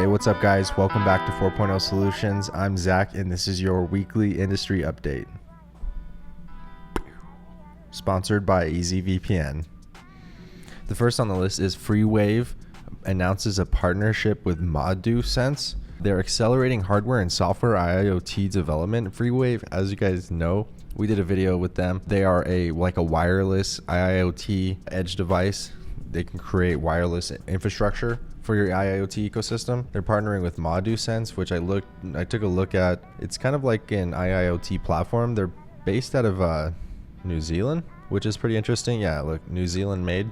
Hey, what's up, guys? Welcome back to 4.0 Solutions. I'm Zach, and this is your weekly industry update. Sponsored by EasyVPN. The first on the list is Freewave announces a partnership with ModuSense. They're accelerating hardware and software IIoT development. Freewave, as you guys know, we did a video with them. They are a wireless IIoT edge device. They can create wireless infrastructure for your IIoT ecosystem. They're partnering with ModuSense, which I took a look at. It's kind of like an IIoT platform. They're based out of New Zealand, which is pretty interesting. Yeah, look, New Zealand made.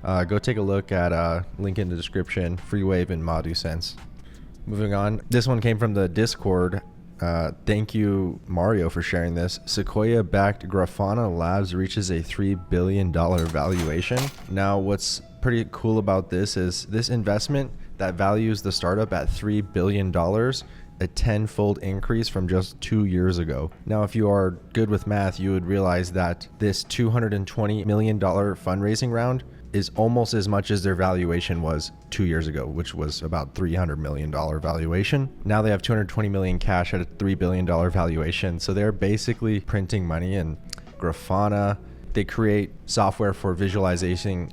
Go take a look at link in the description, Freewave and ModuSense. Moving on, this one came from the Discord. Thank you, Mario, for sharing this. Sequoia-backed Grafana Labs reaches a $3 billion valuation. Now, what's pretty cool about this is this investment that values the startup at $3 billion, a tenfold increase from just 2 years ago. Now, if you are good with math, you would realize that this $220 million fundraising round is almost as much as their valuation was 2 years ago, which was about $300 million valuation. Now they have $220 million cash at a $3 billion valuation. So they're basically printing money. And Grafana, they create software for visualizing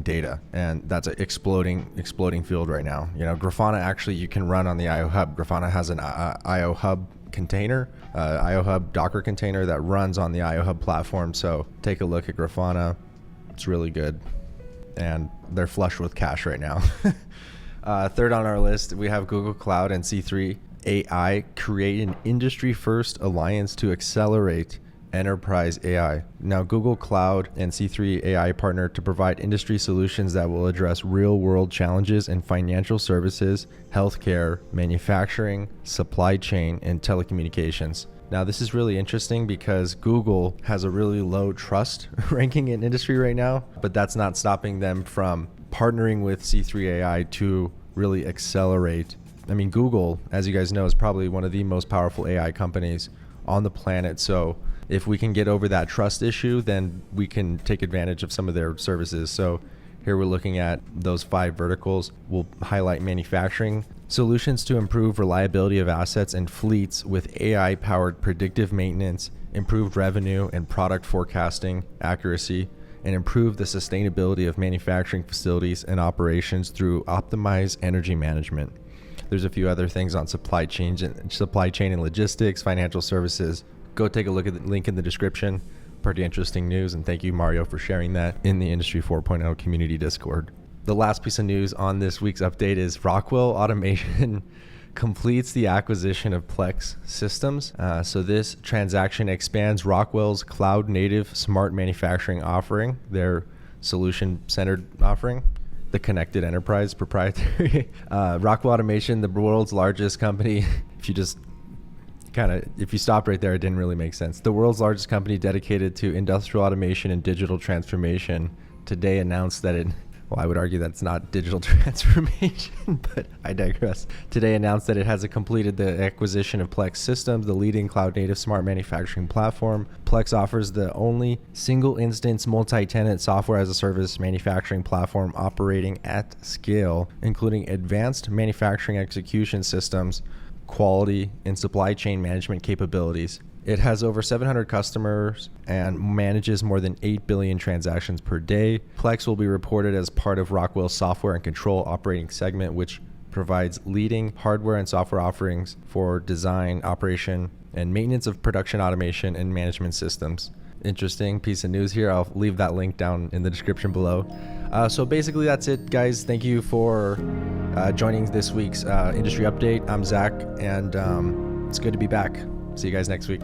data, and that's an exploding field right now. You know, Grafana actually you can run on the IO Hub. Grafana has an IO Hub container, IO Hub Docker container that runs on the IO Hub platform. So take a look at Grafana. It's really good, and they're flush with cash right now. Third on our list, we have Google Cloud and C3 AI create an industry-first alliance to accelerate enterprise AI. Now, Google Cloud and C3 AI partner to provide industry solutions that will address real-world challenges in financial services, healthcare, manufacturing, supply chain, and telecommunications. Now, this is really interesting because Google has a really low trust ranking in industry right now, but that's not stopping them from partnering with C3 AI to really accelerate. I mean, Google, as you guys know, is probably one of the most powerful AI companies on the planet. So if we can get over that trust issue, then we can take advantage of some of their services. So here we're looking at those 5 verticals. We'll highlight manufacturing, solutions to improve reliability of assets and fleets with AI-powered predictive maintenance, improved revenue and product forecasting accuracy, and improve the sustainability of manufacturing facilities and operations through optimized energy management. There's a few other things on supply chain and logistics, financial services. Go take a look at the link in the description. Pretty interesting news, and thank you, Mario, for sharing that in the Industry 4.0 community Discord. The last piece of news on this week's update is Rockwell Automation completes the acquisition of Plex systems. So this transaction expands Rockwell's cloud-native smart manufacturing offering, their solution-centered offering, the connected enterprise proprietary. Rockwell Automation, the world's largest company, if you stopped right there, it didn't really make sense. The world's largest company dedicated to industrial automation and digital transformation today announced that I would argue that's not digital transformation, but I digress. Today announced that it has completed the acquisition of Plex Systems, the leading cloud-native smart manufacturing platform. Plex offers the only single-instance multi-tenant software-as-a-service manufacturing platform operating at scale, including advanced manufacturing execution systems, quality, and supply chain management capabilities. It has over 700 customers and manages more than 8 billion transactions per day. Plex will be reported as part of Rockwell's software and control operating segment, which provides leading hardware and software offerings for design, operation, and maintenance of production automation and management systems. Interesting piece of news here. I'll leave that link down in the description below. So basically that's it, guys. Thank you for joining this week's industry update. I'm Zach, and it's good to be back. See you guys next week.